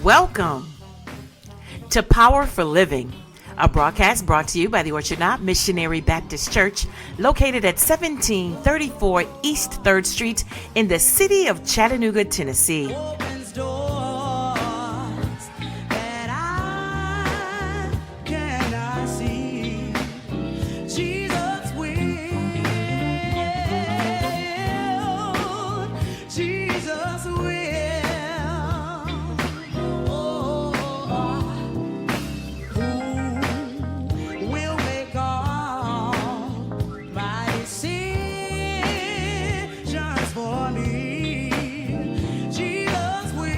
Welcome to Power for Living, a broadcast brought to you by the Orchard Knob Missionary Baptist Church, located at 1734 East 3rd Street in the city of Chattanooga, Tennessee. Opens doors that I cannot see. Jesus will. Jesus will. Who will make all my decisions for me? Jesus will.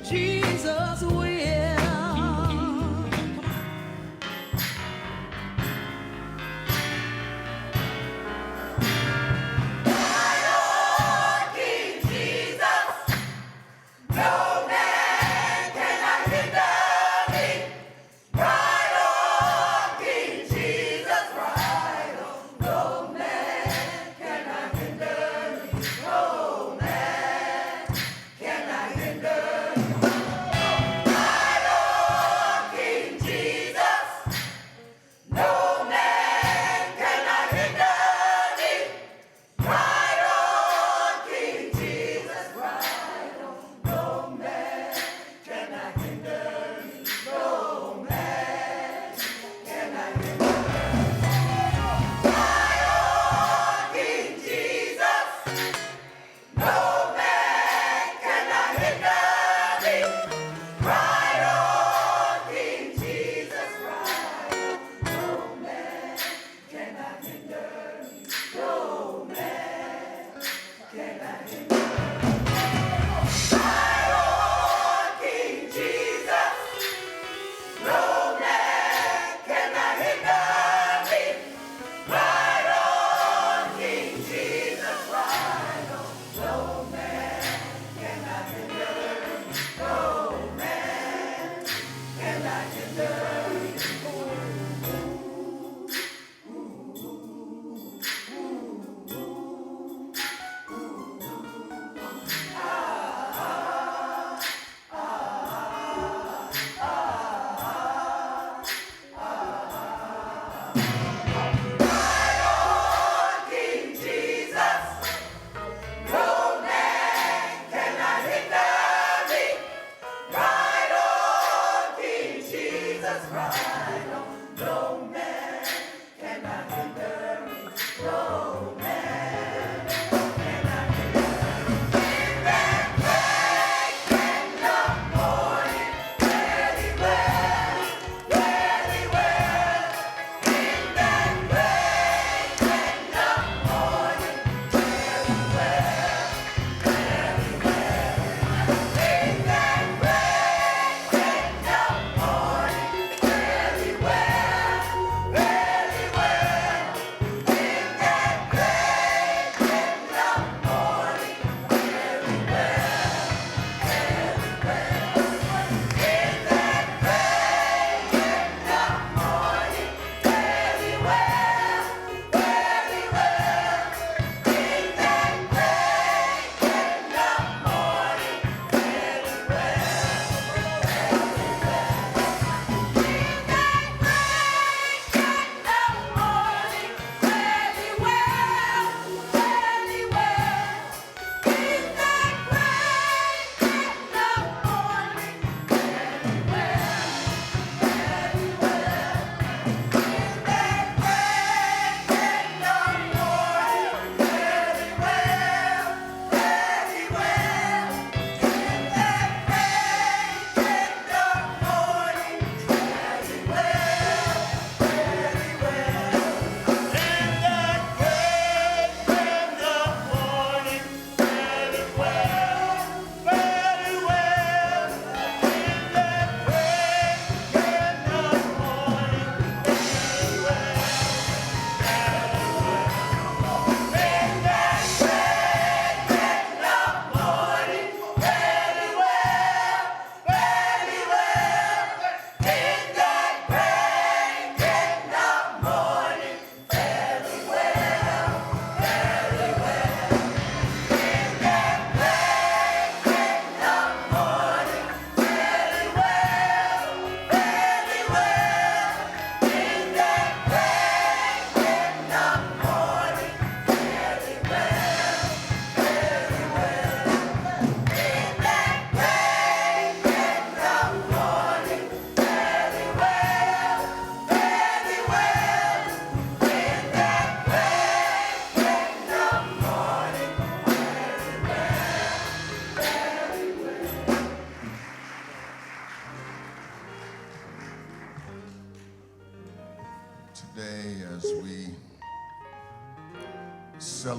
Jesus will.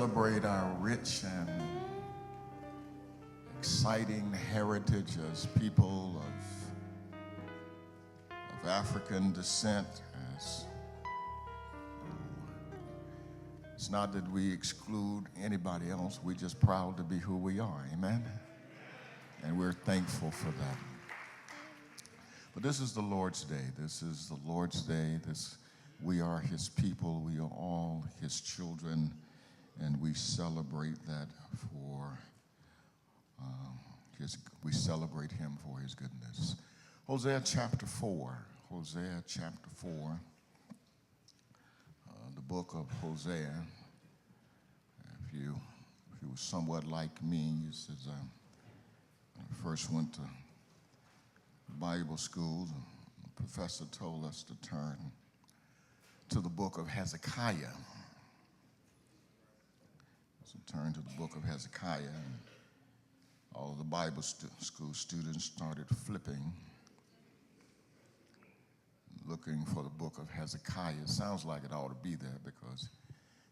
celebrate our rich and exciting heritage as people of African descent. It's not that we exclude anybody else. We're just proud to be who we are. Amen? And we're thankful for that. But this is the Lord's day. This is the Lord's day. We are his people. We are all his children. And we celebrate that for we celebrate him for his goodness. Hosea chapter 4. Hosea chapter 4. The book of Hosea. If you were somewhat like me, you said, I first went to Bible school. The professor told us to turn to the book of Hezekiah. So turn to the book of Hezekiah. And all of the Bible school students started flipping, looking for the book of Hezekiah. It sounds like it ought to be there because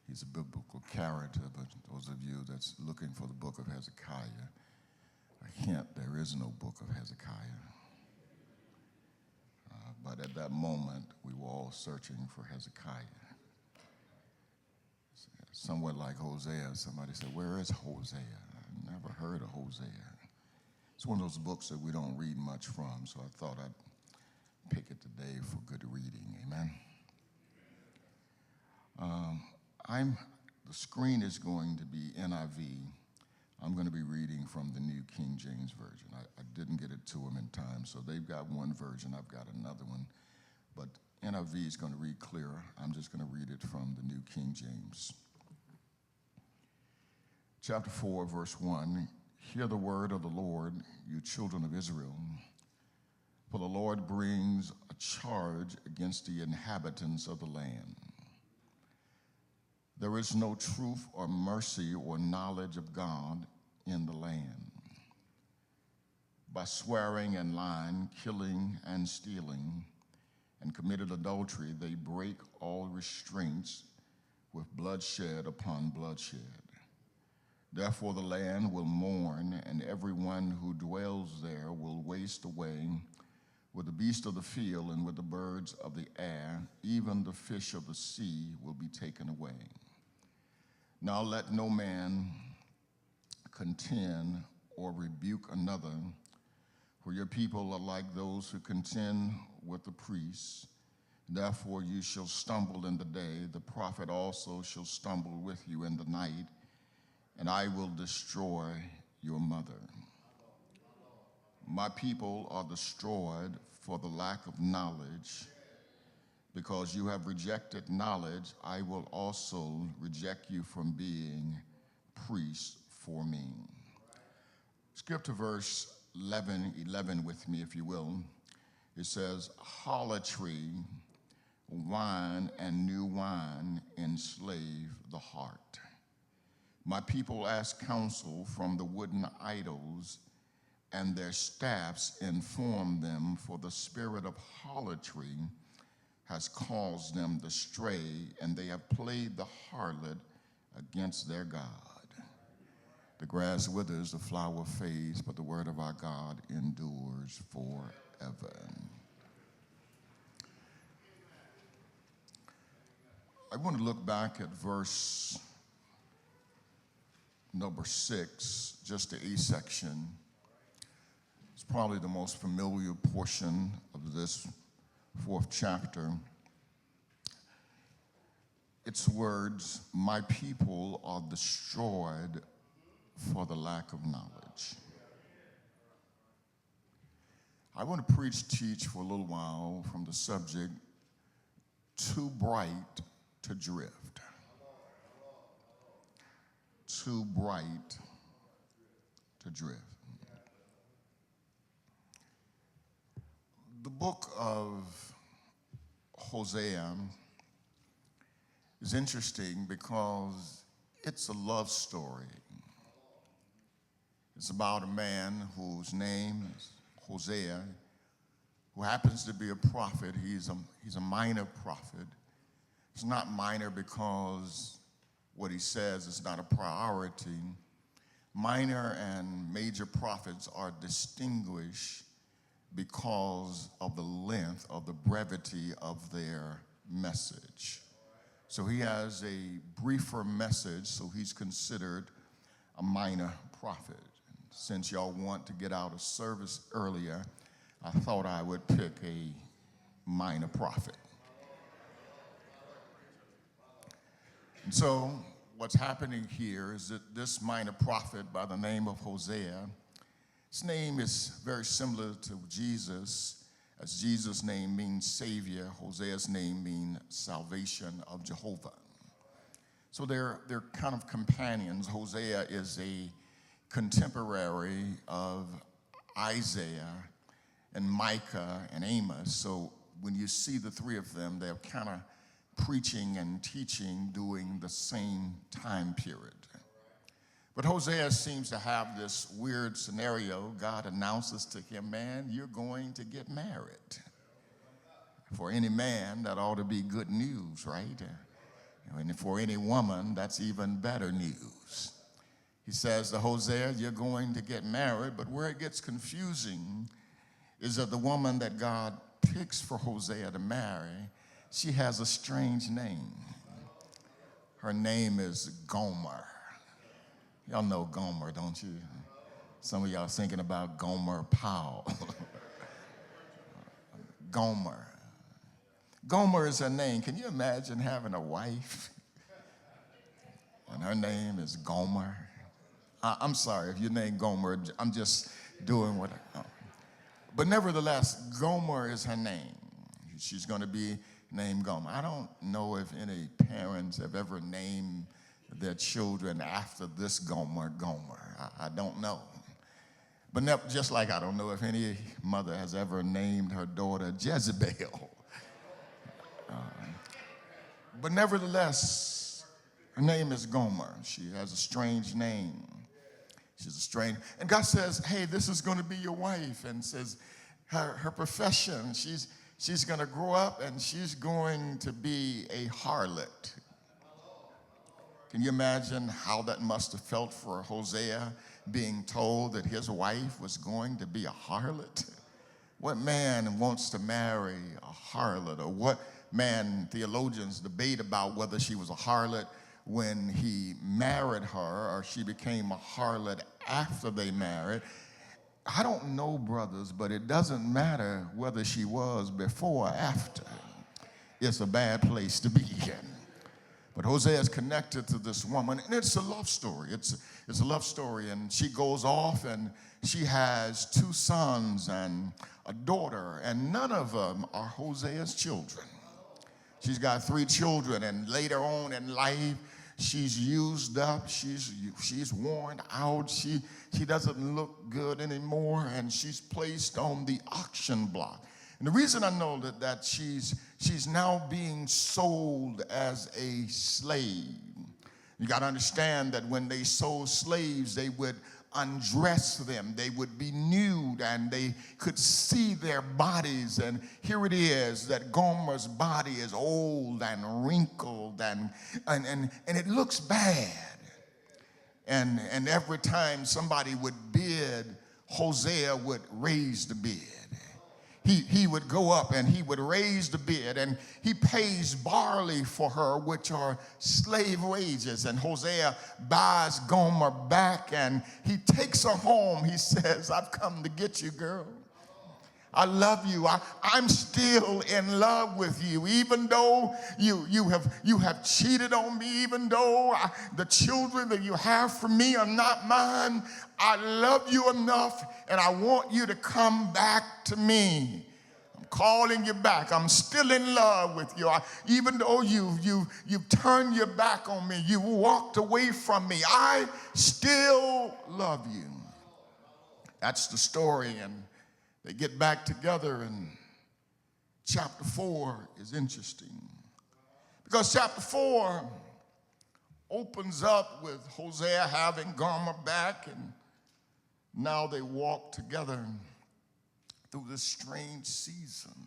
he's a biblical character, but those of you that's looking for the book of Hezekiah, a hint, there is no book of Hezekiah. But at that moment, we were all searching for Hezekiah. Somewhat like Hosea, somebody said, where is Hosea? I never heard of Hosea. It's one of those books that we don't read much from, so I thought I'd pick it today for good reading. Amen. The screen is going to be NIV. I'm going to be reading from the New King James Version. I didn't get it to them in time, so they've got one version, I've got another one. But NIV is going to read clearer. I'm just going to read it from the New King James. Chapter 4, verse 1, hear the word of the Lord, you children of Israel. For the Lord brings a charge against the inhabitants of the land. There is no truth or mercy or knowledge of God in the land. By swearing and lying, killing and stealing, and committed adultery, they break all restraints with bloodshed upon bloodshed. Therefore the land will mourn, and everyone who dwells there will waste away with the beasts of the field and with the birds of the air. Even the fish of the sea will be taken away. Now let no man contend or rebuke another, for your people are like those who contend with the priests. Therefore you shall stumble in the day, the prophet also shall stumble with you in the night, and I will destroy your mother. My people are destroyed for the lack of knowledge. Because you have rejected knowledge, I will also reject you from being priests for me. Skip to verse 11 with me, if you will. It says, harlotry, wine, and new wine enslave the heart. My people ask counsel from the wooden idols, and their staffs inform them, for the spirit of harlotry has caused them to stray, and they have played the harlot against their God. The grass withers, the flower fades, but the word of our God endures forever. I want to look back at verse number 6, just the A section. It's probably the most familiar portion of this 4th chapter. Its words, my people are destroyed for the lack of knowledge. I want to teach for a little while from the subject, too bright to drift. Too bright to drift. The book of Hosea is interesting because it's a love story. It's about a man whose name is Hosea, who happens to be a prophet. He's a minor prophet. It's not minor because what he says is not a priority. Minor and major prophets are distinguished because of the length, of the brevity of their message. So he has a briefer message, so he's considered a minor prophet. Since y'all want to get out of service earlier, I thought I would pick a minor prophet. And so what's happening here is that this minor prophet by the name of Hosea, his name is very similar to Jesus, as Jesus' name means Savior. Hosea's name means salvation of Jehovah. So they're kind of companions. Hosea is a contemporary of Isaiah and Micah and Amos. So when you see the three of them, they're kind of preaching and teaching during the same time period. But Hosea seems to have this weird scenario. God announces to him, man, you're going to get married. For any man, that ought to be good news, right? And for any woman, that's even better news. He says to Hosea, you're going to get married, but where it gets confusing is that the woman that God picks for Hosea to marry, she has a strange name. Her name is Gomer. Y'all know Gomer, don't you? Some of y'all thinking about Gomer Powell. Gomer. Gomer is her name. Can you imagine having a wife and her name is Gomer? I'm sorry if your name Gomer. I'm just doing what I know. But nevertheless, Gomer is her name. She's going to be named Gomer. I don't know if any parents have ever named their children after this Gomer. I don't know. But just like I don't know if any mother has ever named her daughter Jezebel. But nevertheless, her name is Gomer. She has a strange name. She's a strange, and God says, hey, this is going to be your wife, and says her profession, she's going to grow up and she's going to be a harlot. Can you imagine how that must have felt for Hosea, being told that his wife was going to be a harlot? What man wants to marry a harlot? Or what man, theologians debate about whether she was a harlot when he married her or she became a harlot after they married. I don't know, brothers, but it doesn't matter whether she was before or after. It's a bad place to be in. But Hosea is connected to this woman, and it's a love story. It's a love story, and she goes off, and she has 2 sons and a daughter, and none of them are Hosea's children. She's got 3 children, and later on in life, she's used up, she's worn out, she doesn't look good anymore, and she's placed on the auction block. And the reason I know that she's now being sold as a slave. You got to understand that when they sold slaves, they would undress them. They would be nude, and they could see their bodies. And here it is that Gomer's body is old and wrinkled, and it looks bad. And every time somebody would bid, Hosea would raise the bid. He would go up and he would raise the bid, and he pays barley for her, which are slave wages. And Hosea buys Gomer back, and he takes her home. He says, I've come to get you, girl. I love you. I'm still in love with you, even though you have cheated on me, even though the children that you have for me are not mine. I love you enough, and I want you to come back to me. I'm calling you back. I'm still in love with you. Even though you've turned your back on me, you walked away from me, I still love you. That's the story, and they get back together, and chapter 4 is interesting because chapter 4 opens up with Hosea having Gomer back, and now they walk together through this strange season.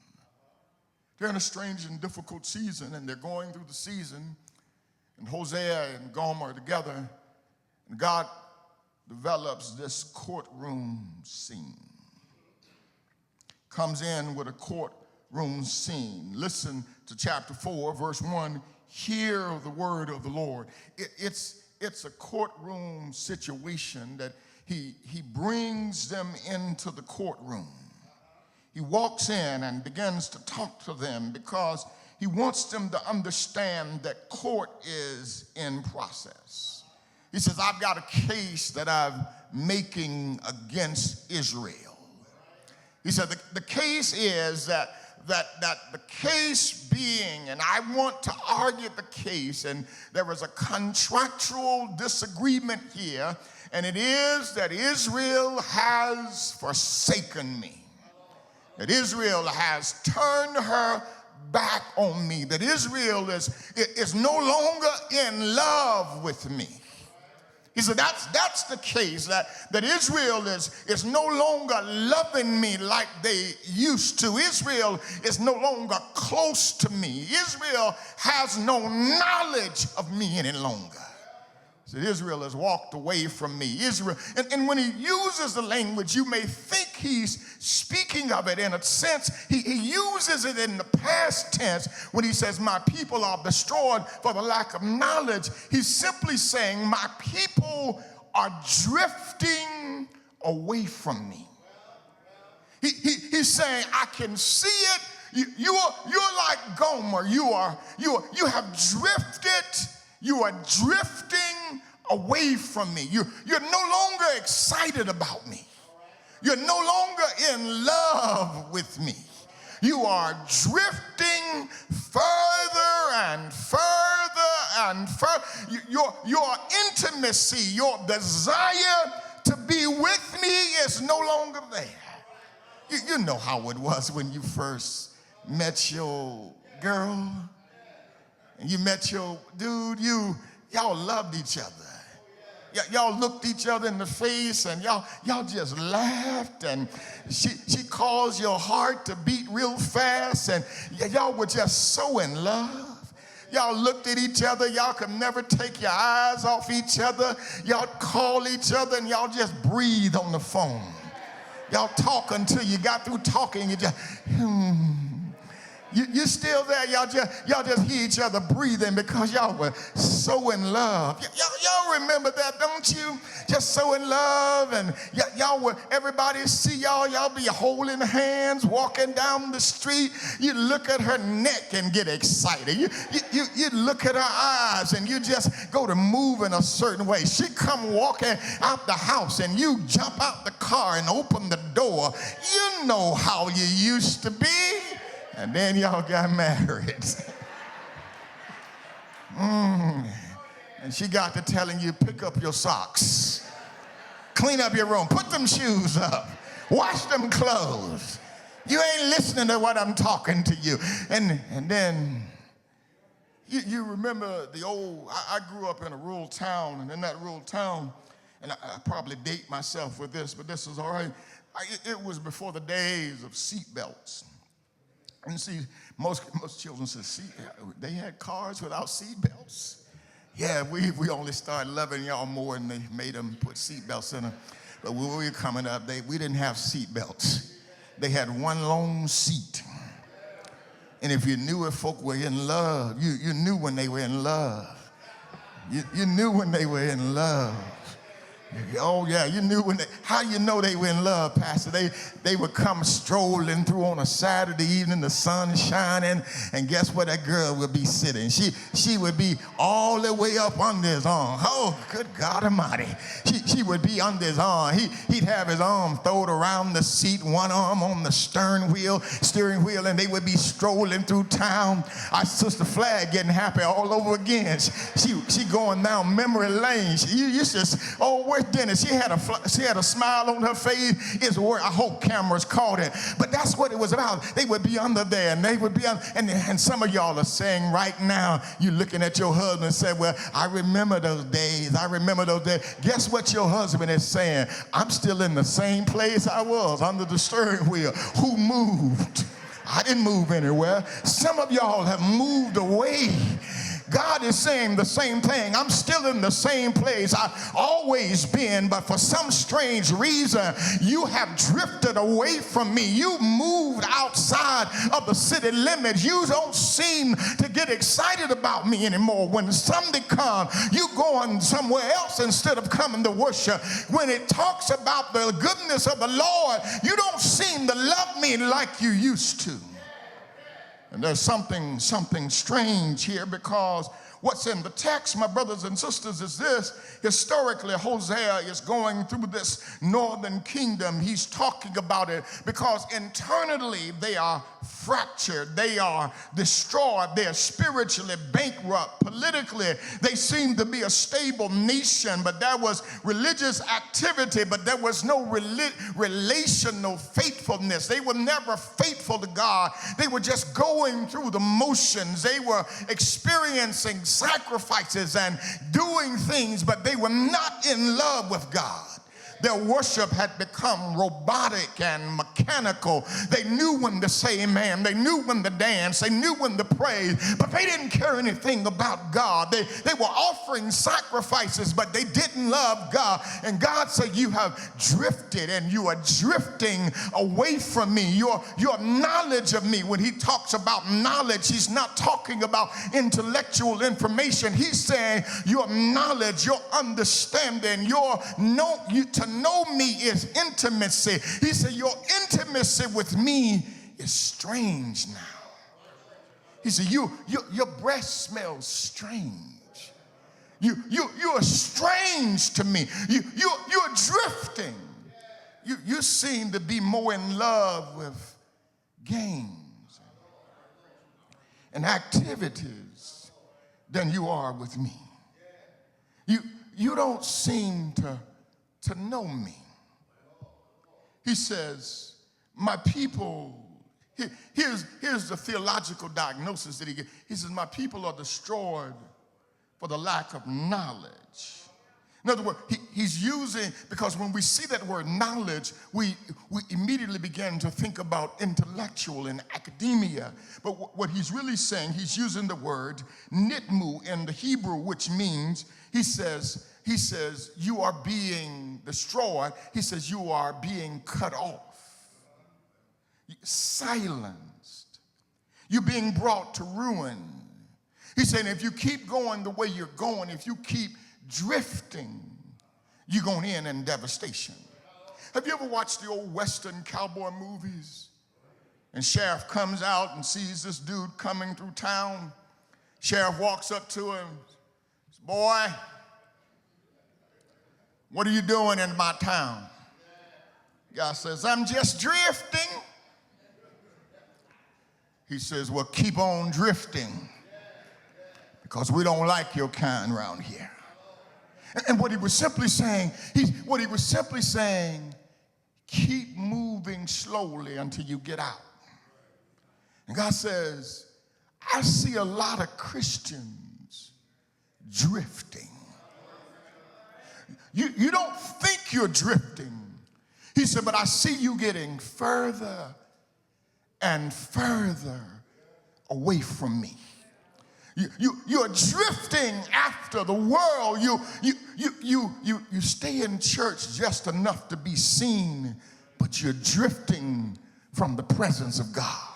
They're in a strange and difficult season, and they're going through the season, And Hosea and Gomer are together, and God develops this courtroom scene. Comes in with a courtroom scene. Listen to chapter 4, verse 1. Hear the word of the Lord. It's a courtroom situation that he brings them into the courtroom. He walks in and begins to talk to them because he wants them to understand that court is in process. He says, I've got a case that I'm making against Israel. He said, the case is that the case being, and I want to argue the case, and there is a contractual disagreement here, and it is that Israel has forsaken me, that Israel has turned her back on me, that Israel is no longer in love with me. He said, that's the case, that Israel is no longer loving me like they used to. Israel is no longer close to me. Israel has no knowledge of me any longer. He said, Israel has walked away from me. Israel, and when he uses the language, you may think he's speaking of it in a sense. He uses it in the past tense when he says, my people are destroyed for the lack of knowledge. He's simply saying, my people are drifting away from me. He's saying, I can see it. You're like Gomer. You have drifted. You are drifting away from me. You're no longer excited about me. You're no longer in love with me. You are drifting further and further and further. Your intimacy, your desire to be with me is no longer there. You know how it was when you first met your girl. And you met your dude, y'all loved each other. Y'all looked each other in the face and y'all just laughed, and she caused your heart to beat real fast, and y'all were just so in love. Y'all looked at each other, y'all could never take your eyes off each other. Y'all call each other and y'all just breathe on the phone. Y'all talk until you got through talking, you just, You're still there. Y'all just hear each other breathing because y'all were so in love. Y'all remember that, don't you? Just so in love, and y'all were, everybody see y'all be holding hands, walking down the street. You look at her neck and get excited. You look at her eyes and you just go to move in a certain way. She come walking out the house and you jump out the car and open the door. You know how you used to be. And then y'all got married. And she got to telling you, pick up your socks, clean up your room, put them shoes up, wash them clothes. You ain't listening to what I'm talking to you. And then you remember the old, I grew up in a rural town, and in that rural town, and I probably date myself with this, but this is all right. It was before the days of seat belts. And see, most children said, they had cars without seat belts. Yeah, we only started loving y'all more and they made them put seat belts in them. But when we were coming up, we didn't have seat belts. They had one long seat. And if you knew if folk were in love, you knew when they were in love. You knew when they were in love. Oh yeah, you knew how you know they were in love, Pastor? They would come strolling through on a Saturday evening, the sun shining, and guess where that girl would be sitting? She would be all the way up under his arm. Oh, good God Almighty. She would be under his arm. He'd have his arm thrown around the seat, one arm on the steering wheel, and they would be strolling through town. Our sister Flag getting happy all over again. She going down memory lane. You just, where's Dennis? She had a smile on her face. I hope cameras caught it. But that's what it was about. They would be under there, and they would be on, and some of y'all are saying right now, you're looking at your husband and say, well, I remember those days. I remember those days. Guess what your husband is saying? I'm still in the same place I was, under the steering wheel. Who moved? I didn't move anywhere. Some of y'all have moved away. God is saying the same thing. I'm still in the same place I've always been, but for some strange reason, you have drifted away from me. You moved outside of the city limits. You don't seem to get excited about me anymore. When Sunday comes, you going somewhere else instead of coming to worship. When it talks about the goodness of the Lord, you don't seem to love me like you used to. And there's something strange here, because what's in the text, my brothers and sisters, is this. Historically, Hosea is going through this northern kingdom. He's talking about it because internally they are fractured. They are destroyed. They are spiritually bankrupt. Politically, they seem to be a stable nation, but there was religious activity, but there was no relational faithfulness. They were never faithful to God. They were just going through the motions. They were experiencing sacrifices and doing things, but they were not in love with God. Their worship had become robotic and mechanical. They knew when to say amen. They knew when to dance. They knew when to pray, but they didn't care anything about God. They were offering sacrifices, but they didn't love God. And God said, you have drifted and you are drifting away from me. Your knowledge of me, when he talks about knowledge, he's not talking about intellectual information. He's saying your knowledge, your understanding, to know me is intimacy. He said, your intimacy with me is strange now. He said, your breath smells strange. You're strange to me. You're drifting. You seem to be more in love with games and activities than you are with me. You don't seem to know me. He says, my people, here's the theological diagnosis that he gives. He says, my people are destroyed for the lack of knowledge. In other words, he's using, because when we see that word knowledge, we immediately begin to think about intellectual and academia. But what he's really saying, he's using the word nitmu in the Hebrew, which means, he says, you are being destroyed. He says, you are being cut off, silenced. You're being brought to ruin. He's saying, if you keep going the way you're going, if you keep drifting, you're going to end in devastation. Have you ever watched the old Western cowboy movies? And sheriff comes out and sees this dude coming through town. Sheriff walks up to him, says, boy, what are you doing in my town? Guy says, I'm just drifting. He says, well, keep on drifting, because we don't like your kind around here. And what he was simply saying, keep moving slowly until you get out. And God says, I see a lot of Christians drifting. You don't think you're drifting. He said, but I see you getting further and further away from me. You're drifting after the world. You stay in church just enough to be seen, but you're drifting from the presence of God.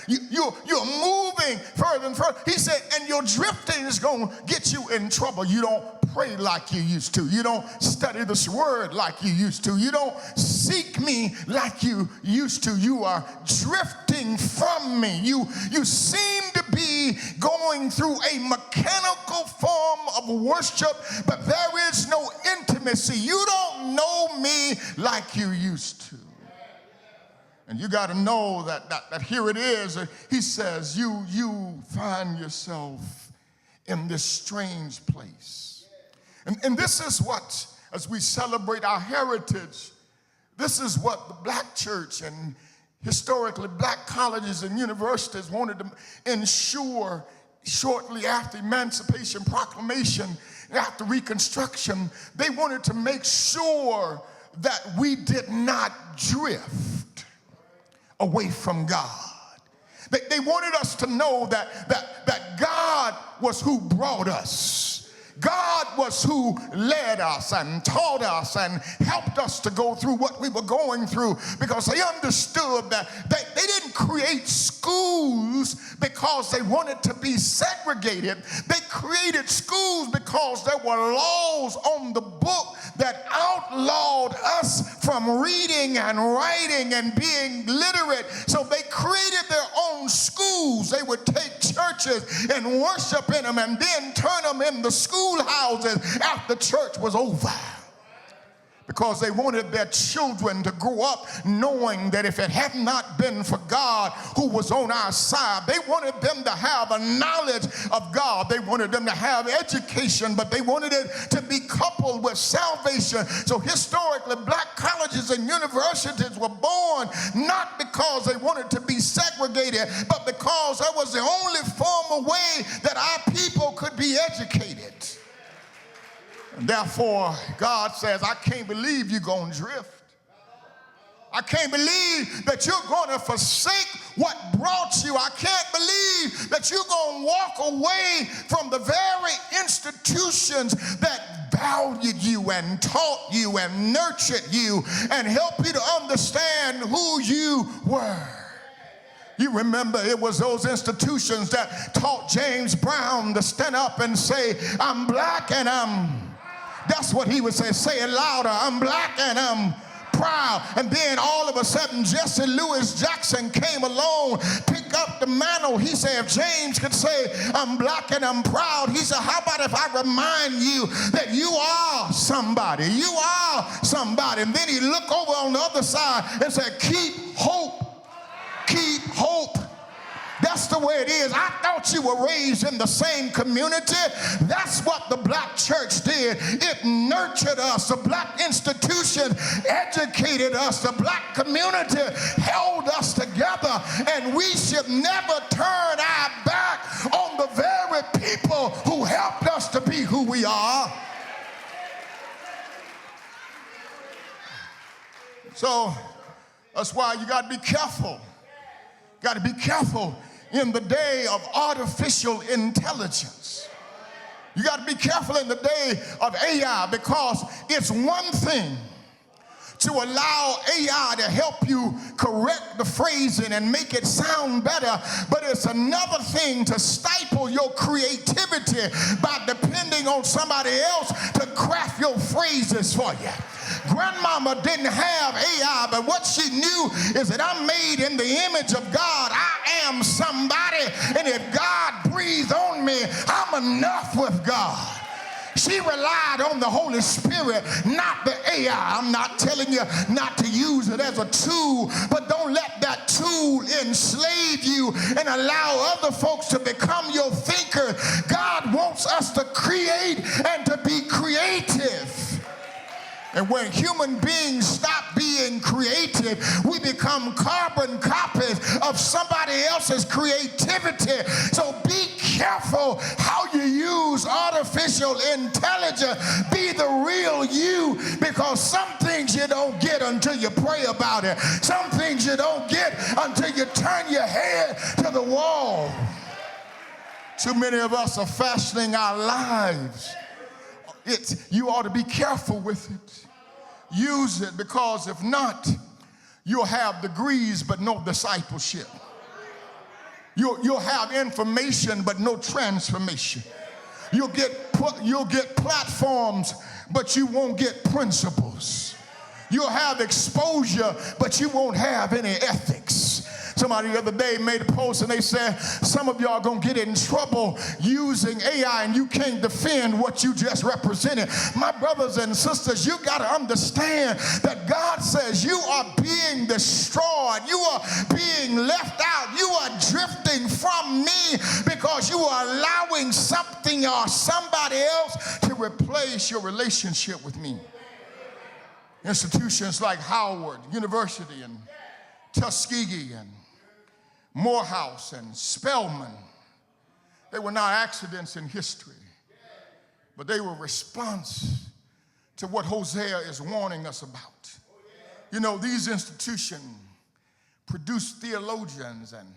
You're moving further and further. He said, and your drifting is going to get you in trouble. You don't pray like you used to. You don't study this word like you used to. You don't seek me like you used to. You are drifting from me. You seem to be going through a mechanical form of worship, but there is no intimacy. You don't know me like you used to. And you got to know that here it is. He says, you find yourself in this strange place. And this is what, as we celebrate our heritage, this is what the black church and historically black colleges and universities wanted to ensure shortly after Emancipation Proclamation, after Reconstruction. They wanted to make sure that we did not drift away from God. They wanted us to know that God was who brought us. God was who led us and taught us and helped us to go through what we were going through, because they understood that they didn't create schools because they wanted to be segregated. They created schools because there were laws on the book that outlawed us from reading and writing and being literate. So they created their own schools. They would take churches and worship in them and then turn them into schoolhouses after church was over, because they wanted their children to grow up knowing that if it had not been for God who was on our side, they wanted them to have a knowledge of God. They wanted them to have education, but they wanted it to be coupled with salvation. So historically, black colleges and universities were born not because they wanted to be segregated, but because that was the only formal way that our people could be educated. And therefore, God says, I can't believe you're going to drift. I can't believe that you're going to forsake what brought you. I can't believe that you're going to walk away from the very institutions that valued you and taught you and nurtured you and helped you to understand who you were. You remember it was those institutions that taught James Brown to stand up and say, I'm black and that's what he would say. Say it louder. I'm black and I'm proud. And then all of a sudden, Jesse Louis Jackson came along, picked up the mantle. He said, if James could say, I'm black and I'm proud, he said, how about if I remind you that you are somebody? You are somebody. And then he looked over on the other side and said, keep hope. Keep hope. That's the way it is. I thought you were raised in the same community. That's what the black church did. It nurtured us. The black institution educated us. The black community held us together. And we should never turn our back on the very people who helped us to be who we are. So that's why you got to be careful. Got to be careful in the day of artificial intelligence. You got to be careful in the day of AI, because it's one thing to allow AI to help you correct the phrasing and make it sound better, but it's another thing to stifle your creativity by depending on somebody else to craft your phrases for you. Grandmama didn't have AI, but what she knew is that I'm made in the image of God. I am somebody, and if God breathes on me, I'm enough with God. She relied on the Holy Spirit, not the AI. I'm not telling you not to use it as a tool, but don't let that tool enslave you and allow other folks to become your thinker. God wants us to create and to be creative. And when human beings stop being creative, we become carbon copies of somebody else's creativity. So be careful how you use artificial intelligence. Be the real you, because some things you don't get until you pray about it. Some things you don't get until you turn your head to the wall. Too many of us are fashioning our lives. You ought to be careful with it. Use it, because if not, you'll have degrees but no discipleship. You'll have information but no transformation. You'll get platforms but you won't get principles. You'll have exposure but you won't have any ethics. Somebody the other day made a post and they said, some of y'all gonna get in trouble using AI and you can't defend what you just represented. My brothers and sisters, you gotta understand that God says you are being destroyed. You are being left out. You are drifting from me because you are allowing something or somebody else to replace your relationship with me. Institutions like Howard University and Tuskegee and Morehouse and Spelman, they were not accidents in history, but they were response to what Hosea is warning us about. You know, these institutions produced theologians and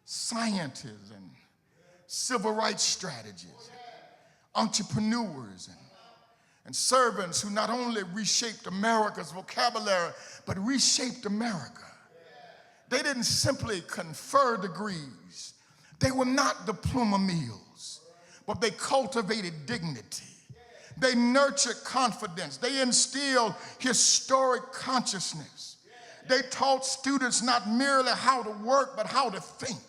scientists and civil rights strategists, entrepreneurs and servants who not only reshaped America's vocabulary, but reshaped America. They didn't simply confer degrees. They were not diploma mills, but they cultivated dignity. They nurtured confidence. They instilled historic consciousness. They taught students not merely how to work, but how to think.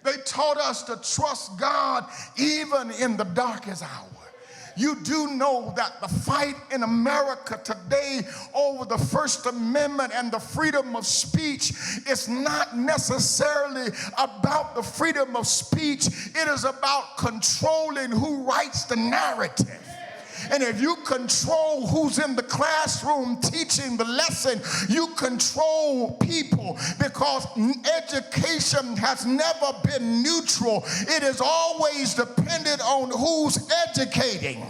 They taught us to trust God even in the darkest hour. You do know that the fight in America today over the First Amendment and the freedom of speech is not necessarily about the freedom of speech. It is about controlling who writes the narrative. And if you control who's in the classroom teaching the lesson, you control people, because education has never been neutral. It is always dependent on who's educating.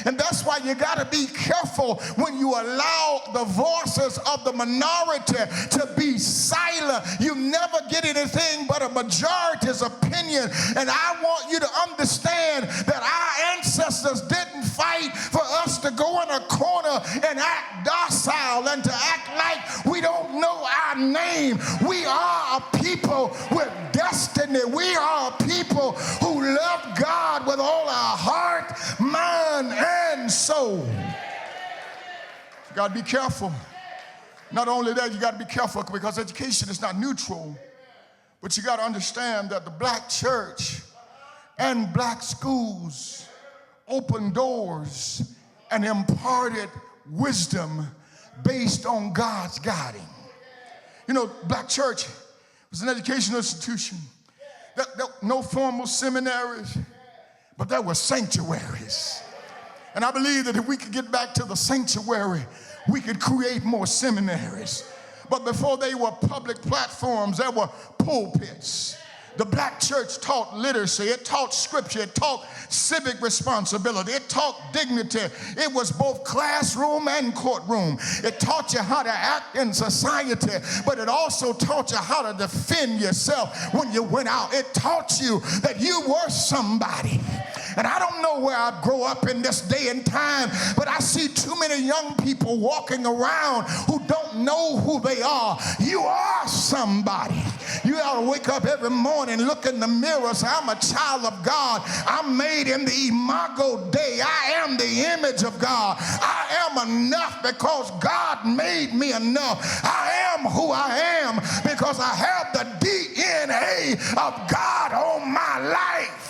And that's why you got to be careful when you allow the voices of the minority to be silent. You never get anything but a majority's opinion. And I want you to understand that our ancestors didn't fight for us to go in a corner and act docile and to act like we don't know our name. We are a people with destiny. We are a people who love God with all our heart, mind, and soul. You got to be careful. Not only that, you got to be careful because education is not neutral, but you got to understand that the black church and black schools opened doors and imparted wisdom based on God's guiding. You know, black church was an educational institution. No formal seminaries, but there were sanctuaries. And I believe that if we could get back to the sanctuary, we could create more seminaries. But before they were public platforms, there were pulpits. The black church taught literacy, it taught scripture, it taught civic responsibility, it taught dignity. It was both classroom and courtroom. It taught you how to act in society, but it also taught you how to defend yourself when you went out. It taught you that you were somebody. And I don't know where I grow up in this day and time, but I see too many young people walking around who don't know who they are. You are somebody. You ought to wake up every morning, look in the mirror, and say, I'm a child of God. I'm made in the imago Dei. I am the image of God. I am enough because God made me enough. I am who I am because I have the DNA of God on my life.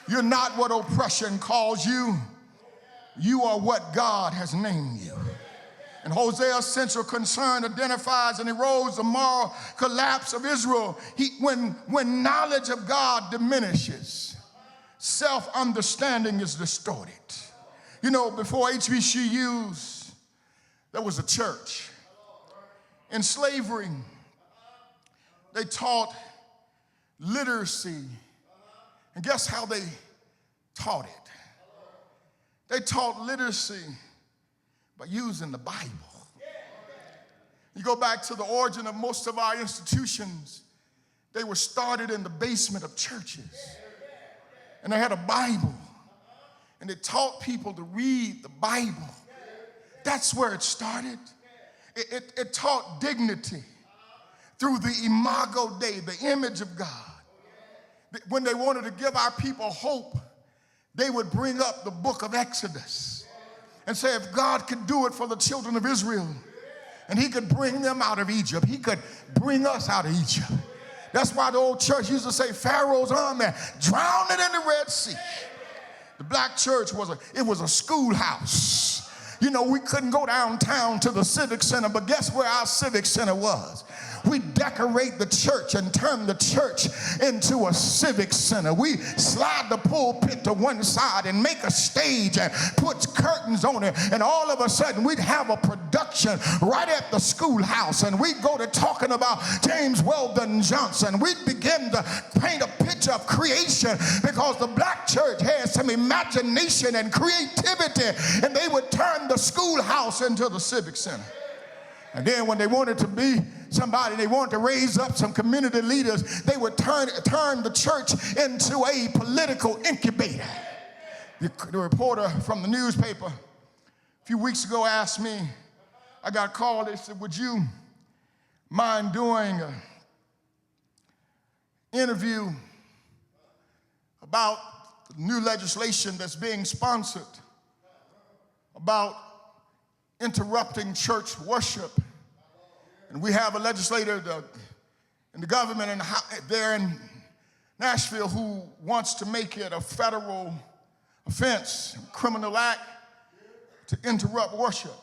You're not what oppression calls you. You are what God has named you. And Hosea's central concern identifies and erodes the moral collapse of Israel. When knowledge of God diminishes, self-understanding is distorted. You know, before HBCUs, there was a church. In slavery, they taught literacy. And guess how they taught it? They taught literacy by using the Bible. You go back to the origin of most of our institutions, they were started in the basement of churches. And they had a Bible. And they taught people to read the Bible. That's where it started. It taught dignity through the imago Dei, the image of God. When they wanted to give our people hope, they would bring up the book of Exodus and say, if God could do it for the children of Israel, and he could bring them out of Egypt, he could bring us out of Egypt. That's why the old church used to say Pharaoh's army drowned it in the Red Sea. The black church was a schoolhouse. You know, we couldn't go downtown to the civic center, but guess where our civic center was? We decorate the church and turn the church into a civic center. We slide the pulpit to one side and make a stage and put curtains on it. And all of a sudden, we'd have a production right at the schoolhouse. And we'd go to talking about James Weldon Johnson. We'd begin to paint a picture of creation because the black church had some imagination and creativity. And they would turn the schoolhouse into the civic center. And then when they wanted to be somebody, they wanted to raise up some community leaders, they would turn the church into a political incubator. The reporter from the newspaper a few weeks ago asked me, I got a call, they said, would you mind doing an interview about the new legislation that's being sponsored about interrupting church worship? And we have a legislator in the government there in Nashville who wants to make it a federal offense, criminal act, to interrupt worship.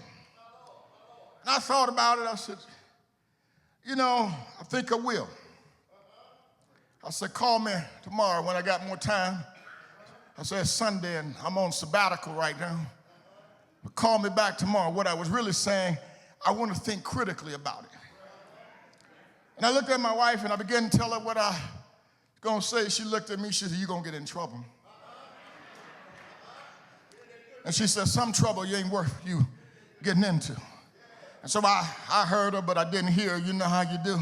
And I thought about it. I said, you know, I think I will. I said, call me tomorrow when I got more time. I said, it's Sunday and I'm on sabbatical right now. But call me back tomorrow. What I was really saying, I want to think critically about it. And I looked at my wife and I began to tell her what I was going to say. She looked at me, she said, you're going to get in trouble. And she said, some trouble you ain't worth you getting into. And so I heard her, but I didn't hear her. You know how you do.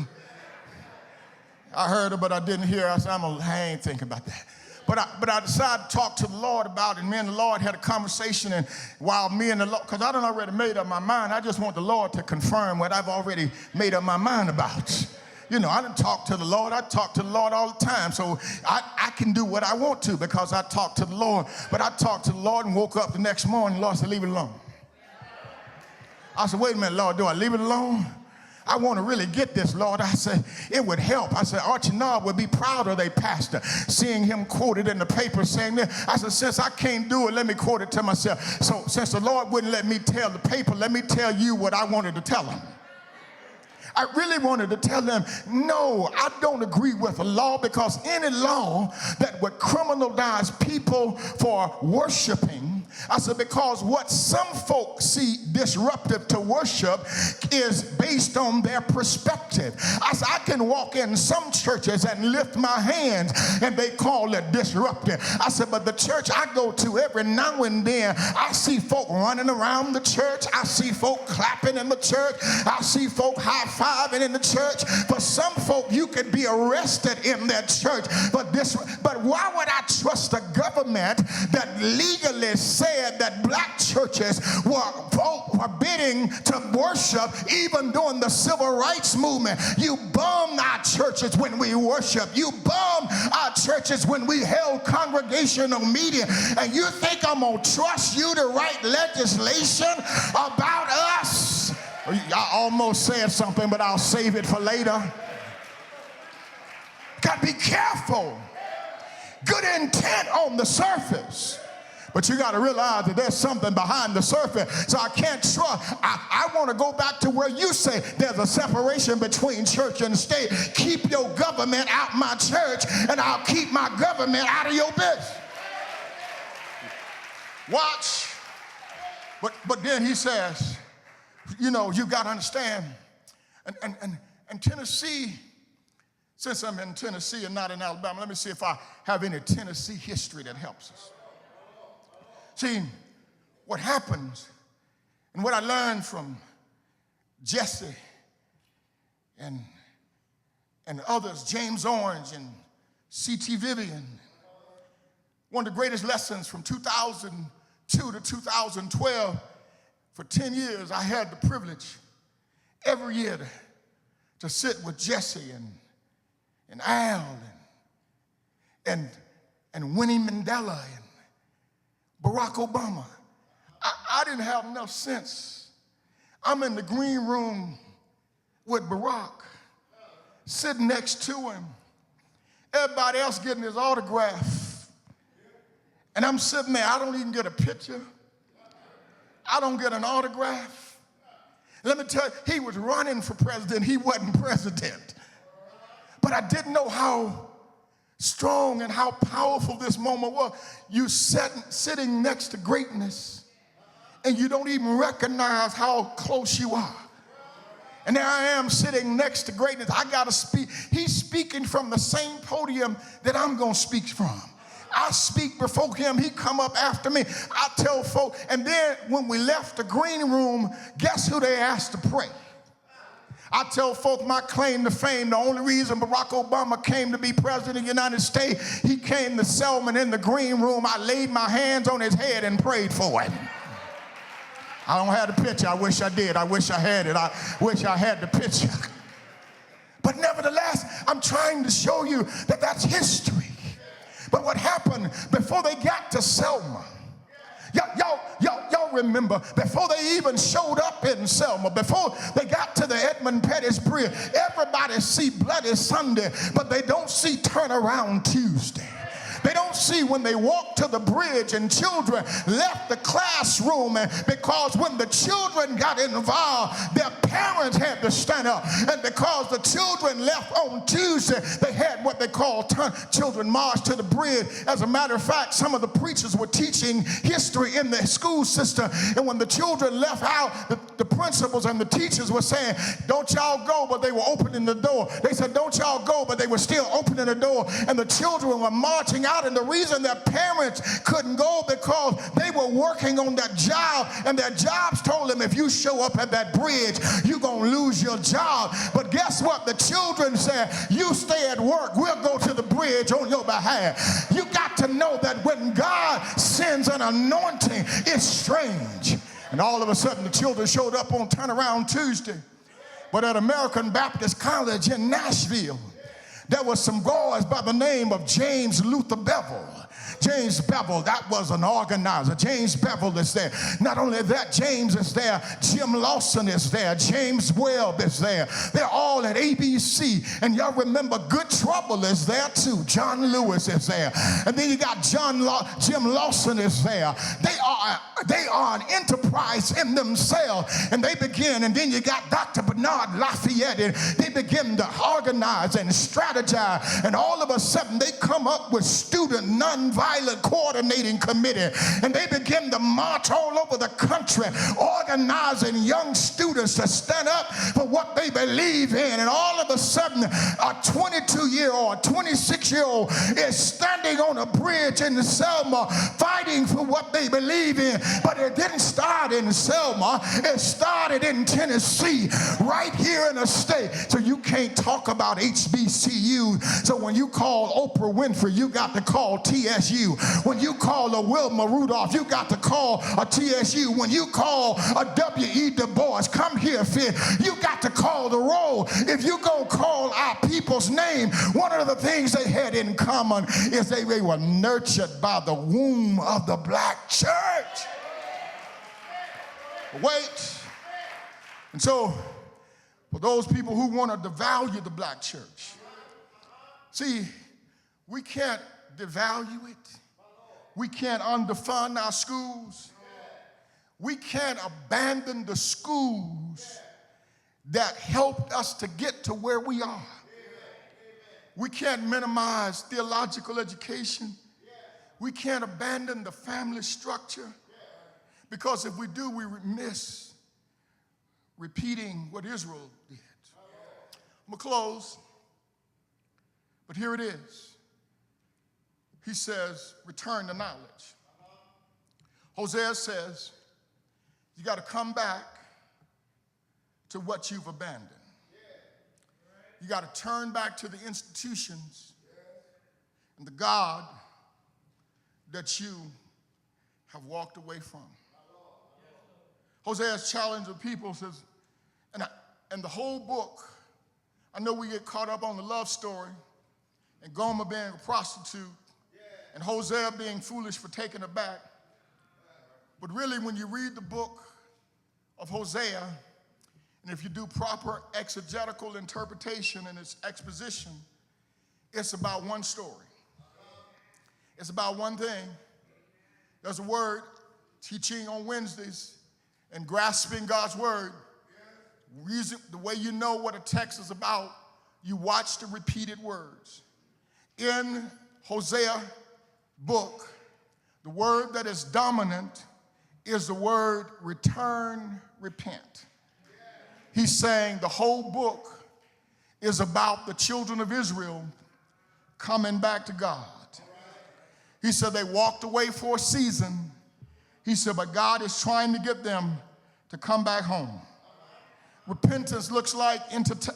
I heard her, but I didn't hear her. I said, I ain't thinking about that. But I decided to talk to the Lord about it. Me and the Lord had a conversation, and while me and the Lord, because I done already made up my mind, I just want the Lord to confirm what I've already made up my mind about. You know, I didn't talk to the Lord. I talk to the Lord all the time. So I can do what I want to because I talk to the Lord. But I talked to the Lord and woke up the next morning. The Lord said, leave it alone. I said, wait a minute, Lord, do I leave it alone? I want to really get this, Lord. I said, it would help. I said, Archie Nard would be proud of their pastor, seeing him quoted in the paper saying this. I said, since I can't do it, let me quote it to myself. So since the Lord wouldn't let me tell the paper, let me tell you what I wanted to tell them. I really wanted to tell them, no, I don't agree with a law, because any law that would criminalize people for worshiping, I said, because what some folks see disruptive to worship is based on their perspective. I said, I can walk in some churches and lift my hands and they call it disruptive. I said, but the church I go to, every now and then I see folk running around the church. I see folk clapping in the church. I see folk high-fiving in the church. For some folk, you could be arrested in that church. But why would I trust a government that legally said that black churches were forbidding to worship even during the civil rights movement? You bum our churches when we worship. You bum our churches when we held congregational meeting. And you think I'm going to trust you to write legislation about us? I almost said something, but I'll save it for later. Got to be careful. Good intent on the surface, but you got to realize that there's something behind the surface. So I can't trust. I want to go back to where you say there's a separation between church and state. Keep your government out my church, and I'll keep my government out of your business. Watch. But then he says, you know, you got to understand. And Tennessee, since I'm in Tennessee and not in Alabama, let me see if I have any Tennessee history that helps us. See, what happens, and what I learned from Jesse and others, James Orange and C.T. Vivian, one of the greatest lessons from 2002 to 2012, for 10 years, I had the privilege every year to sit with Jesse and Al and Winnie Mandela and Barack Obama. I didn't have enough sense. I'm in the green room with Barack, sitting next to him. Everybody else getting his autograph. And I'm sitting there, I don't even get a picture. I don't get an autograph. Let me tell you, he was running for president. He wasn't president. But I didn't know how strong and how powerful this moment was. You sitting next to greatness, and you don't even recognize how close you are. And there I am sitting next to greatness. I got to speak. He's speaking from the same podium that I'm going to speak from. I speak before him. He come up after me. I tell folk. And then when we left the green room, guess who they asked to pray? I tell folk my claim to fame, the only reason Barack Obama came to be president of the United States, he came to Selman in the green room. I laid my hands on his head and prayed for him. I don't have the picture. I wish I did. I wish I had it. I wish I had the picture. But nevertheless, I'm trying to show you that that's history. But what happened before they got to Selma? Y'all remember, before they even showed up in Selma, before they got to the Edmund Pettus Bridge, everybody see Bloody Sunday, but they don't see Turnaround Tuesday. They don't see when they walked to the bridge and children left the classroom, because when the children got involved, their parents had to stand up. And because the children left on Tuesday, they had what they call children march to the bridge. As a matter of fact, some of the preachers were teaching history in the school system. And when the children left out, the principals and the teachers were saying, don't y'all go, but they were opening the door. They said, don't y'all go, but they were still opening the door. And the children were marching out. And the reason their parents couldn't go, because they were working on that job, and their jobs told them, if you show up at that bridge, you're going to lose your job. But guess what? The children said, you stay at work, we'll go to the bridge on your behalf. You got to know that when God sends an anointing, it's strange. And all of a sudden, the children showed up on Turnaround Tuesday. But at American Baptist College in Nashville, there was some boys by the name of James Luther Bevel. James Bevel, that was an organizer. James Bevel is there. Not only that, James is there. Jim Lawson is there. James Webb is there. They're all at ABC. And y'all remember Good Trouble is there too. John Lewis is there. And then you got Jim Lawson is there. They are an enterprise in themselves. And they begin, and then you got Dr. Bernard Lafayette, and they begin to organize and strategize. And all of a sudden they come up with student nonviolent coordinating committee, and they begin to march all over the country organizing young students to stand up for what they believe in. And all of a sudden a 22-year-old, 26-year-old is standing on a bridge in Selma fighting for what they believe in. But it didn't start in Selma, it started in Tennessee, right here in the state. So you can't talk about HBCU. So when you call Oprah Winfrey, you got to call TSU. When you call a Wilma Rudolph, you got to call a TSU. When you call a W.E. Du Bois, come here, Finn, you got to call the roll. If you go call our people's name, one of the things they had in common is they were nurtured by the womb of the black church. Wait. And so, for those people who want to devalue the black church, see, we can't devalue it. We can't underfund our schools. We can't abandon the schools that helped us to get to where we are. We can't minimize theological education. We can't abandon the family structure, because if we do, we miss repeating what Israel did. I'm going to close, but here it is. He says, return to knowledge. Hosea says, you got to come back to what you've abandoned. You got to turn back to the institutions and the God that you have walked away from. Hosea's challenge of people says, and the whole book, I know we get caught up on the love story and Gomer being a prostitute and Hosea being foolish for taking her back. But really, when you read the book of Hosea, and if you do proper exegetical interpretation and its exposition, it's about one story. It's about one thing. There's a word, teaching on Wednesdays and grasping God's word. The way you know what a text is about, you watch the repeated words. In Hosea book, the word that is dominant is the word return, repent. He's saying the whole book is about the children of Israel coming back to God. He said they walked away for a season. He said, but God is trying to get them to come back home. Repentance looks like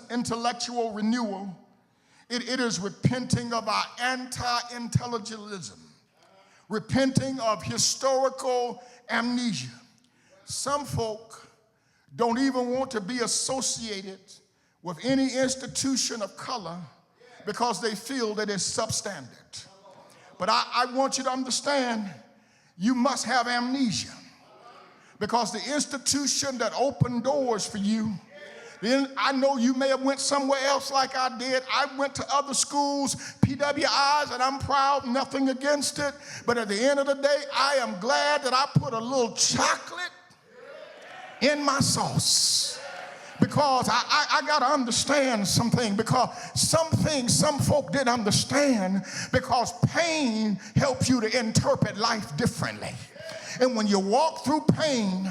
intellectual renewal. It is repenting of our anti-intellectualism, repenting of historical amnesia. Some folk don't even want to be associated with any institution of color because they feel that it's substandard. But I want you to understand, you must have amnesia, because the institution that opened doors for you, then I know you may have went somewhere else like I did. I went to other schools, PWIs, and I'm proud, nothing against it. But at the end of the day, I am glad that I put a little chocolate in my sauce. Because I got to understand something, because some things some folk didn't understand, because pain helps you to interpret life differently. And when you walk through pain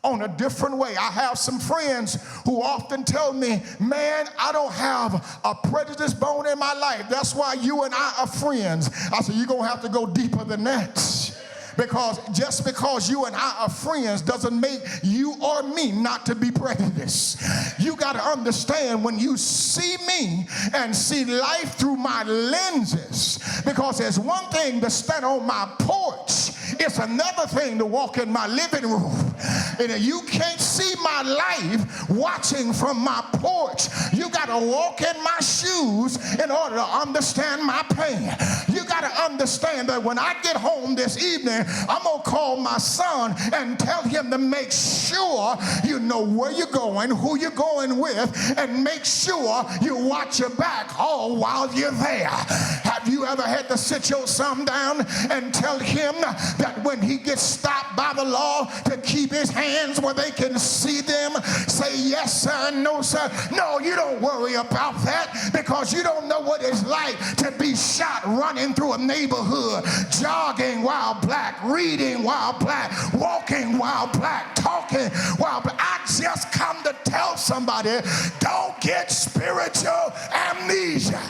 on a different way, I have some friends who often tell me, man, I don't have a prejudice bone in my life. That's why you and I are friends. I said, you're going to have to go deeper than that. Because just because you and I are friends doesn't make you or me not to be prejudiced. You got to understand, when you see me and see life through my lenses, because there's one thing to stand on my porch, it's another thing to walk in my living room. And if you can't see my life watching from my porch, you got to walk in my shoes in order to understand my pain. You got to understand that when I get home this evening, I'm going to call my son and tell him to make sure you know where you're going, who you're going with, and make sure you watch your back all while you're there. Have you ever had to sit your son down and tell him that when he gets stopped by the law to keep his hands where they can see them, say yes sir, no sir? No, you don't worry about that, because you don't know what it's like to be shot running through a neighborhood, jogging while black, reading while black, walking while black, talking while black. I just come to tell somebody, don't get spiritual amnesia.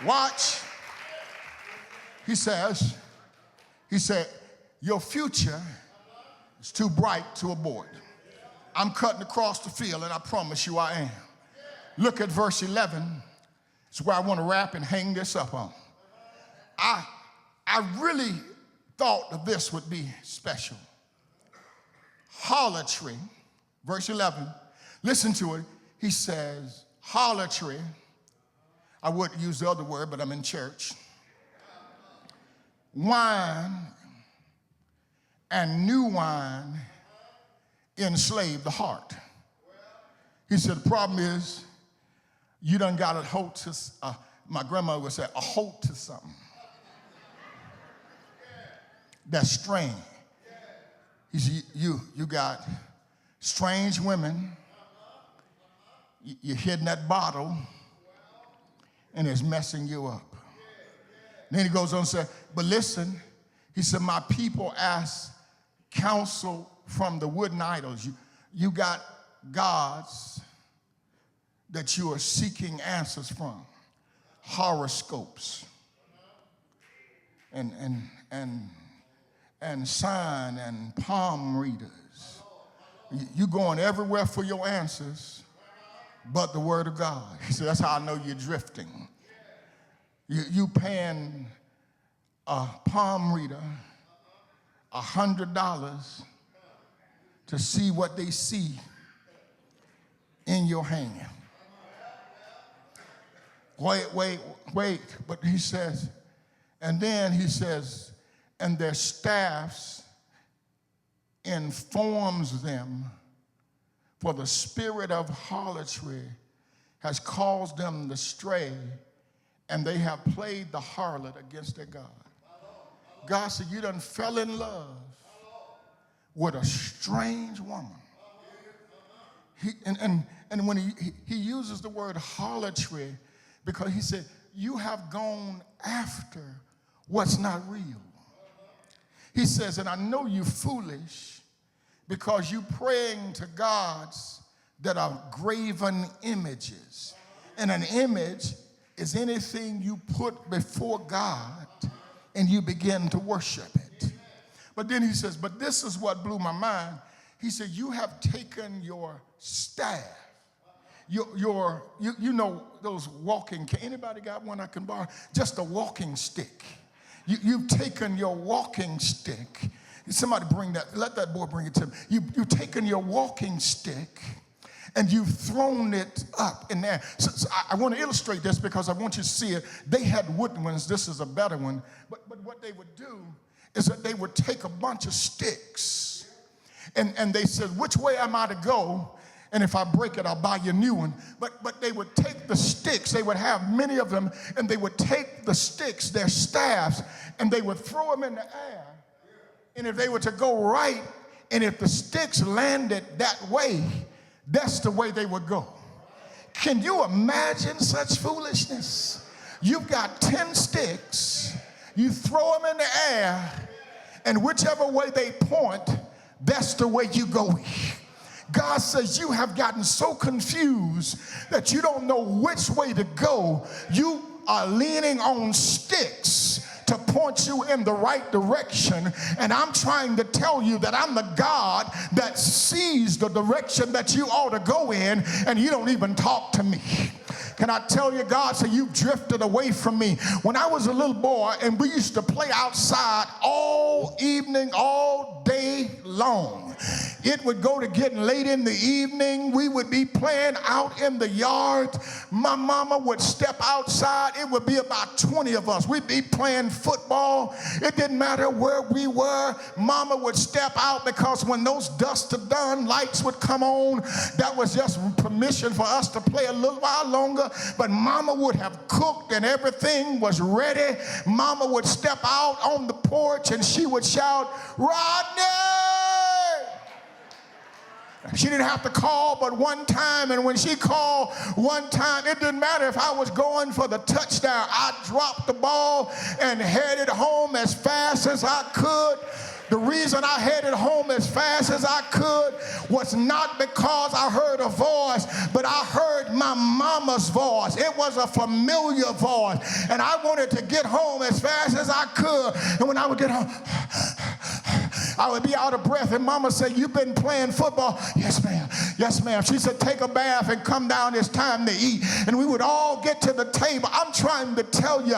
Watch. He said, your future is too bright to abort. I'm cutting across the field, and I promise you I am. Look at verse 11. It's where I want to wrap and hang this up on. I really thought that this would be special. Harlotry, verse 11. Listen to it. He says, harlotry. I wouldn't use the other word, but I'm in church. Wine and new wine enslave the heart. He said, the problem is, you done got a hold to, my grandmother would say, a hold to something that's strange. He said, you got strange women, you're hitting that bottle, and it's messing you up. Then he goes on and says, but listen, he said, my people ask counsel from the wooden idols. You got gods that you are seeking answers from, horoscopes and sign and palm readers. You going everywhere for your answers but the word of God. He said, that's how I know you're drifting. You paying a palm reader $100 to see what they see in your hand. Wait, but he says, and then he says, and their staffs informs them, for the spirit of harlotry has caused them to stray, and they have played the harlot against their God. God said, you done fell in love with a strange woman. And when he uses the word harlotry, because he said, you have gone after what's not real. He says, and I know you foolish, because you praying to gods that are graven images. And an image is anything you put before God and you begin to worship it. But then he says, but this is what blew my mind. He said, you have taken your staff, you know those walking, anybody got one I can borrow? Just a walking stick. You've taken your walking stick. Somebody bring that, let that boy bring it to me. You've taken your walking stick and you've thrown it up in there. So I want to illustrate this because I want you to see it. They had wooden ones. This is a better one. But what they would do is that they would take a bunch of sticks and they said, which way am I to go? And if I break it, I'll buy you a new one. But they would take the sticks. They would have many of them, and they would take the sticks, their staffs, and they would throw them in the air. And if they were to go right, and if the sticks landed that way, that's the way they would go. Can you imagine such foolishness? You've got 10 sticks. You throw them in the air, and whichever way they point, that's the way you go. God says you have gotten so confused that you don't know which way to go. You are leaning on sticks to point you in the right direction. And I'm trying to tell you that I'm the God that sees the direction that you ought to go in, and you don't even talk to me. Can I tell you, God said, you've drifted away from me. When I was a little boy and we used to play outside all evening, all day long. It would go to getting late in the evening. We would be playing out in the yard. My mama would step outside. It would be about 20 of us. We'd be playing football. It didn't matter where we were. Mama would step out because when those dusk to dawn lights would come on, that was just permission for us to play a little while longer. But mama would have cooked and everything was ready. Mama would step out on the porch and she would shout, Rodney! She didn't have to call but one time, and when she called one time, it didn't matter if I was going for the touchdown. I dropped the ball and headed home as fast as I could. The reason I headed home as fast as I could was not because I heard a voice, but I heard my mama's voice. It was a familiar voice, and I wanted to get home as fast as I could. And when I would get home, I would be out of breath, and mama said, you've been playing football? Yes, ma'am. Yes, ma'am. She said, take a bath and come down. It's time to eat. And we would all get to the table. I'm trying to tell you,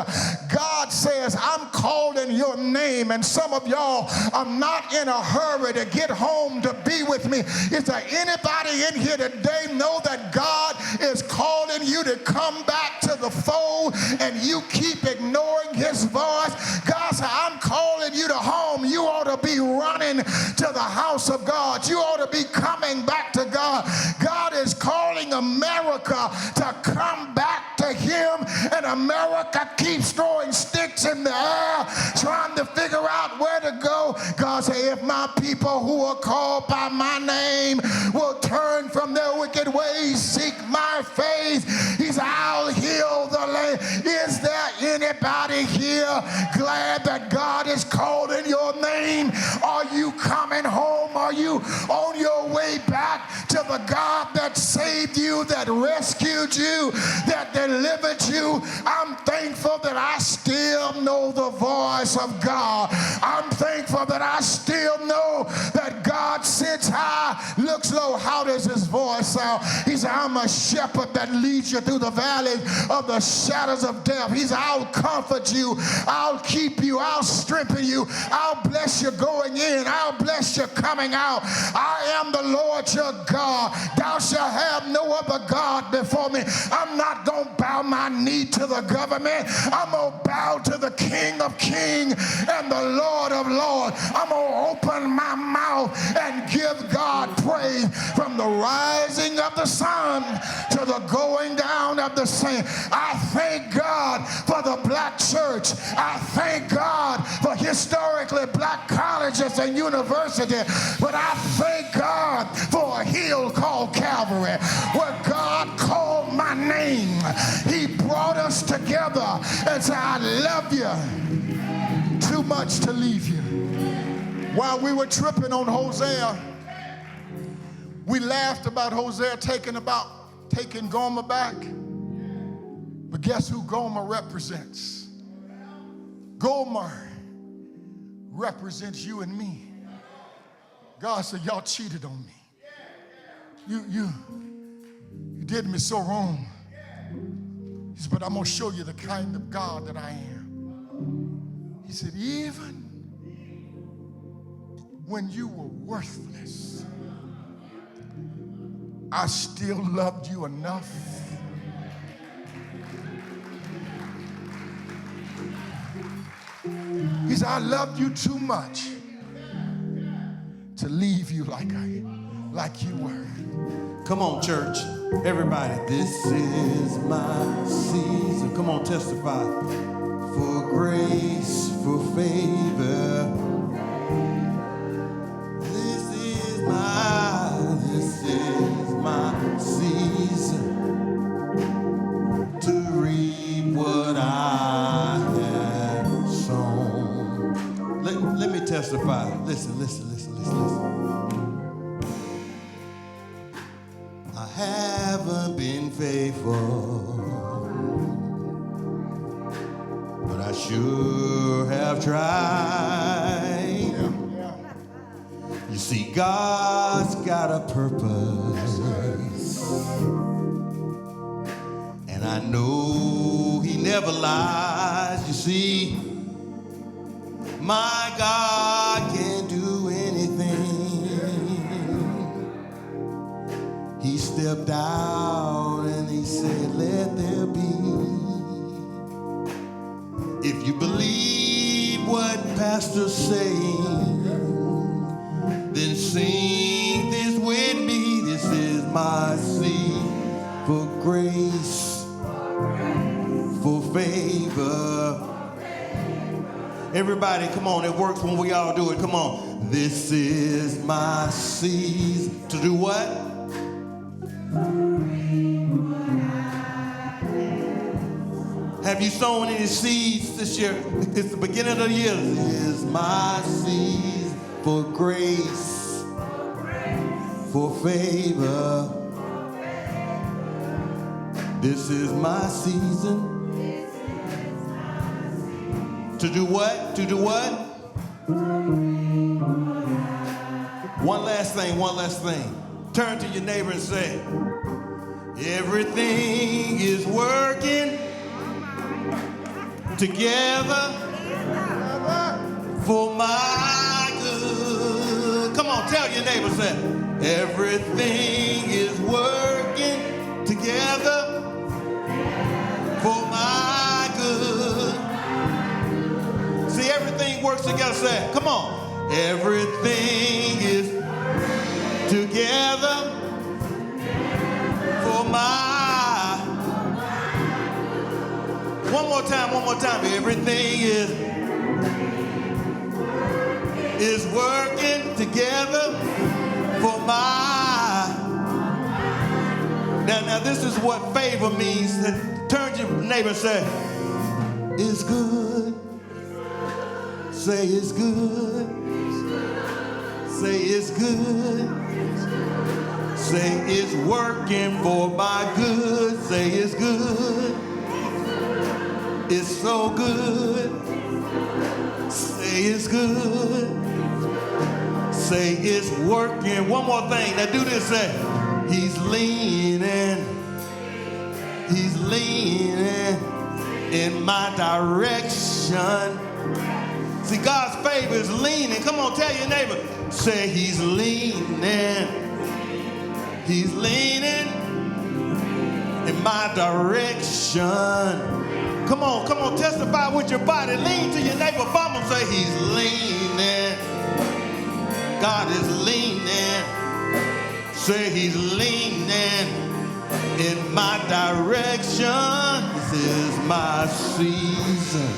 God says, I'm calling your name, and some of y'all are not in a hurry to get home to be with me. Is there anybody in here today know that God is calling you to come back to the fold, and you keep ignoring his voice? God said, I'm calling you to home. You ought to be running to the house of God. You ought to be coming back to God. God is calling America to come back to him, and America keeps throwing sticks in the air trying to figure out where to go. God said, if my people who are called by my name will turn from their wicked ways, seek my face, he said, I'll heal the land. Is there anybody here glad that God is calling your name? Are you coming home? Are you on your way back to the God that saved you, that rescued you, that delivered you? I'm thankful that I still know the voice of God. I'm thankful that I still know that God sits high, looks low. How does his voice sound? He said, I'm a shepherd that leads you through the valley of the shadows of death. He said, I'll comfort you. I'll keep you. I'll strengthen you. I'll bless you going in. I'll bless you coming out. I am the Lord your God. Thou shalt have no other God before me. I'm not going to bow my knee to the government. I'm going to bow to the King of Kings and the Lord of Lords. I'm going to open my mouth and give God praise from the rising of the sun to the going down of the same. I thank God for the black church. I thank God for historically black colleges and universities. But I thank God for a hill called Calvary, where God called my name. He brought us together and said, I love you too much to leave you. While we were tripping on Hosea, we laughed about Hosea taking Gomer back. But guess who Gomer represents? Gomer represents you and me. God said, y'all cheated on me. You did me so wrong. He said, but I'm going to show you the kind of God that I am. He said, even when you were worthless, I still loved you enough He said, I loved you too much to leave you like you were. Come on, church. Everybody, this is my season. Come on, testify. For grace, for favor. This is my season to reap what I have sown. Let me testify. Listen. I haven't been faithful, but I sure have tried. You see, God's got a purpose, and I know He never lies. You see, my God can do anything. He stepped out and He said, let there be. If you believe what Pastor's saying, then sing this with me. This is my seed for grace, for favor. Everybody, come on, it works when we all do it. Come on. This is my season to do what? Have you sown any seeds this year? It's the beginning of the year. This is my season for grace, for favor. This is my season. To do what? To do what? One last thing. Turn to your neighbor and say, everything is working together for my good. Come on, tell your neighbor, say, everything is working together for my good. See, everything works together. Say, come on. Everything is together for my. One more time. Everything is working together for my. Now this is what favor means. Turn to your neighbor and say, it's good. Say it's good. Say it's good. Say it's working for my good. Say it's good. It's so good. Say it's good. Say it's working. One more thing. Now do this. Say, He's leaning in my direction. See, God's favor is leaning. Come on, tell your neighbor. Say, He's leaning in my direction. Come on, testify with your body. Lean to your neighbor, bump him, say, He's leaning. God is leaning. Say, He's leaning in my direction. This is my season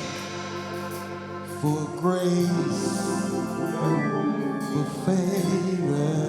for grace, for favor.